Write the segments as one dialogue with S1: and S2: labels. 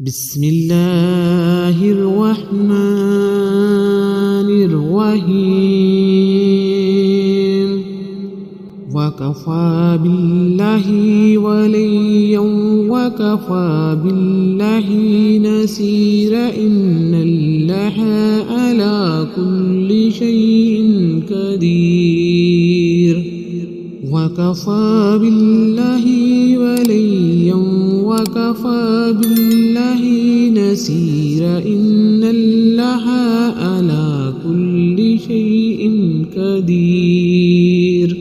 S1: بسم الله الرحمن الرحيم وكفى بالله وليا وكفى بالله نصيرا إن الله على كل شيء قدير وكفى بالله وليا وكفى بالله نصيرا إن الله على كل شيء قدير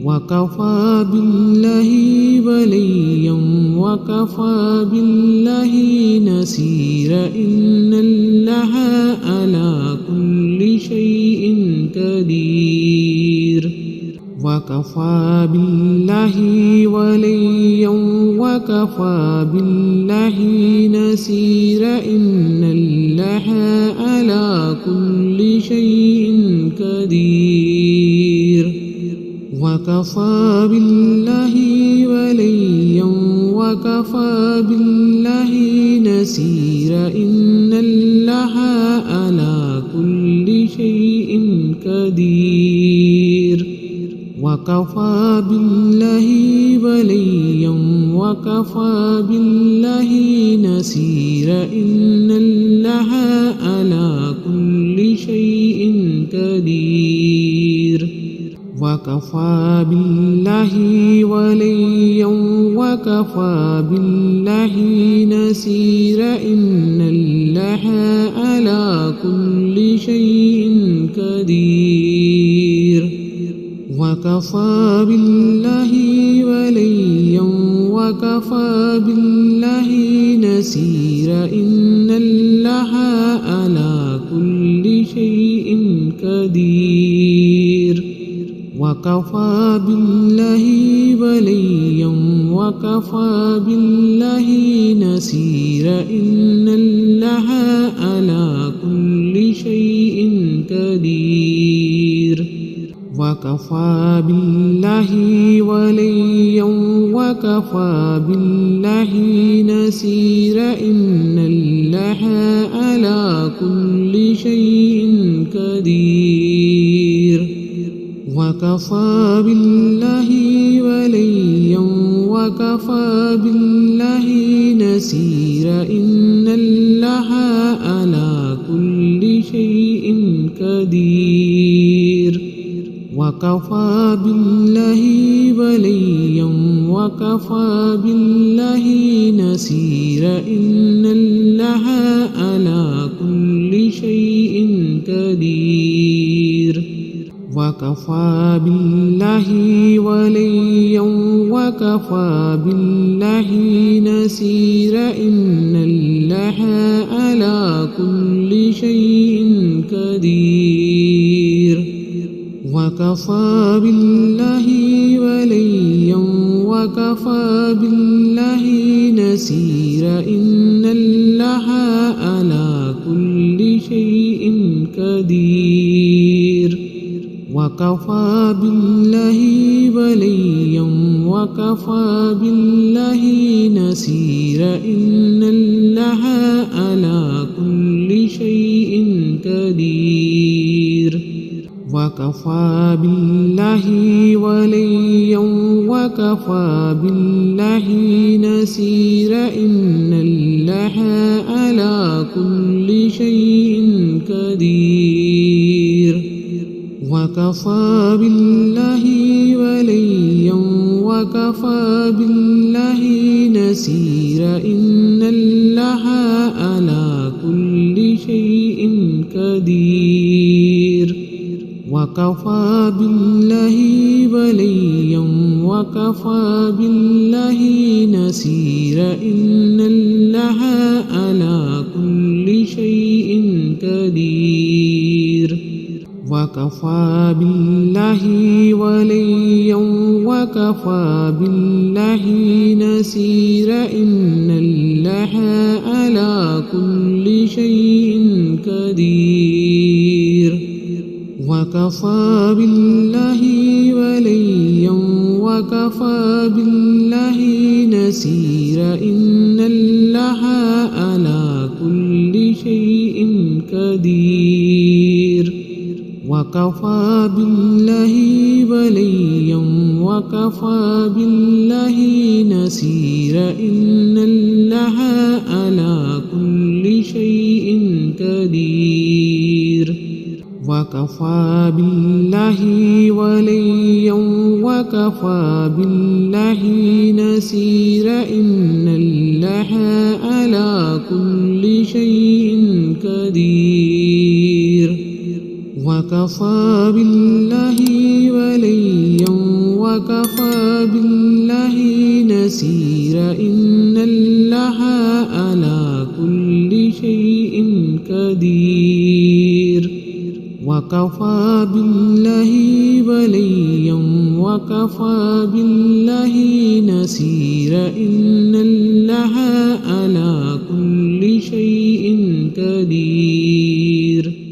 S1: وكفى بالله وليا وكفى بالله نصيرا إن الله على كل شيء قدير وكفى بالله وليا وكفى بالله نصيرا إن الله على كل شيء قدير وكفى بالله وليا وكفى بالله نصيرا إن الله على كل شيء قدير وكفى بالله وليا وكفى بالله نصيرا إن الله على كل شيء قدير وكفى بالله وليا وكفى بالله نصيرا إن الله على كل شيء قدير وكفى بالله وليا وكفى بالله نصيرا إن الله على كل شيء قدير وكفى بالله وليا وكفى بالله نصيرا إن الله على كل شيء قدير وكفى بالله وليا وكفى بالله نصيرا إن الله على كل شيء قدير وكفى بالله وليا وكفى بالله نصيرا إن الله على كل شيء قدير وكفى بالله وليا وكفى بالله نصيرا إن الله على كل شيء قدير وكفى بالله وليا وكفى بالله نصيرا إن الله على كل شيء قدير وكفى بالله وليا وكفى بالله نصيرا إن الله على كل شيء قدير وكفى بالله وليا وكفى بالله نصيرا إن الله على كل شيء قدير وكفى بالله وليا وكفى بالله نصيرا إن الله على كل شيء قدير وكفى بالله وليا وكفى بالله نصيرا إن الله على كل شيء قدير وكفى بالله وليا وكفى بالله نصيرا إن الله على كل شيء قدير وكفى بالله وليا وكفى بالله نصيرا إن الله على كل شيء قدير وكفى بالله وليا وكفى بالله نصيرا إن الله الله على كل شيء قدير وكفى بالله وليا وكفى بالله نصيرا إن الله على كل شيء قدير وكفى بالله وليا وكفى بالله نصيرا إن الله على كل شيء قدير وكفى بالله وليا وكفى بالله نصيرا إن الله على كل شيء قدير وكفى بالله وليا وكفى بالله نصيرا إن الله على كل شيء قدير